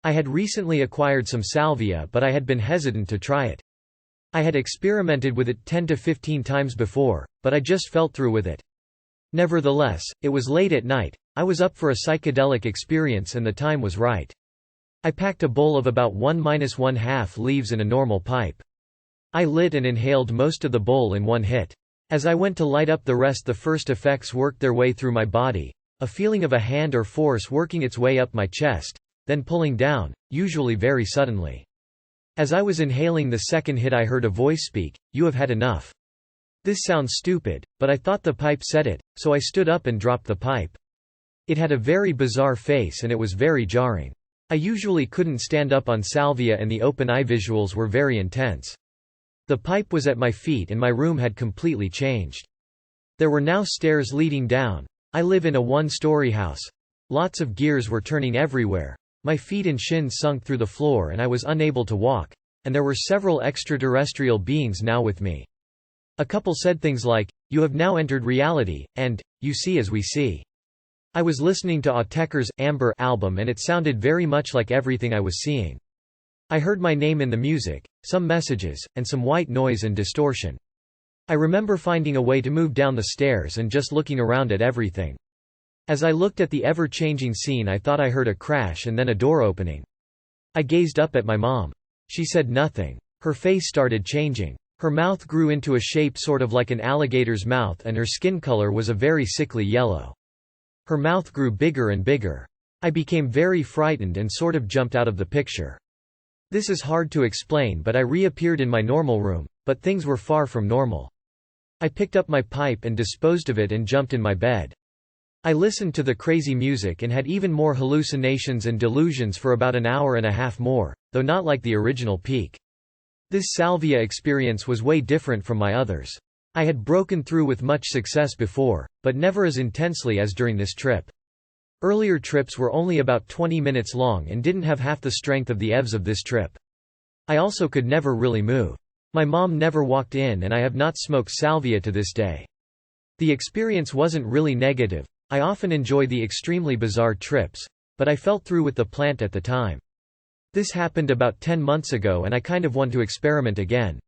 I had recently acquired some salvia, but I had been hesitant to try it. I had experimented with it 10 to 15 times before, but I just felt through with it. Nevertheless, it was late at night, I was up for a psychedelic experience and the time was right. I packed a bowl of about 1–1/2 leaves in a normal pipe. I lit and inhaled most of the bowl in one hit. As I went to light up the rest, the first effects worked their way through my body, a feeling of a hand or force working its way up my chest, then pulling down, usually very suddenly. As I was inhaling the second hit, I heard a voice speak, "You have had enough." This sounds stupid, but I thought the pipe said it, so I stood up and dropped the pipe. It had a very bizarre face and it was very jarring. I usually couldn't stand up on salvia and the open eye visuals were very intense. The pipe was at my feet and my room had completely changed. There were now stairs leading down. I live in a one-story house. Lots of gears were turning everywhere. My feet and shins sunk through the floor and I was unable to walk, and there were several extraterrestrial beings now with me. A couple said things like, "You have now entered reality," and, "You see as we see." I was listening to Autechre's Amber album and it sounded very much like everything I was seeing. I heard my name in the music, some messages, and some white noise and distortion. I remember finding a way to move down the stairs and just looking around at everything. As I looked at the ever-changing scene, I thought I heard a crash and then a door opening. I gazed up at my mom. She said nothing. Her face started changing. Her mouth grew into a shape sort of like an alligator's mouth and her skin color was a very sickly yellow. Her mouth grew bigger and bigger. I became very frightened and sort of jumped out of the picture. This is hard to explain, but I reappeared in my normal room, but things were far from normal. I picked up my pipe and disposed of it and jumped in my bed. I listened to the crazy music and had even more hallucinations and delusions for about an hour and a half more, though not like the original peak. This salvia experience was way different from my others. I had broken through with much success before, but never as intensely as during this trip. Earlier trips were only about 20 minutes long and didn't have half the strength of the EVs of this trip. I also could never really move. My mom never walked in and I have not smoked salvia to this day. The experience wasn't really negative. I often enjoy the extremely bizarre trips, but I felt through with the plant at the time. This happened about 10 months ago and I kind of want to experiment again.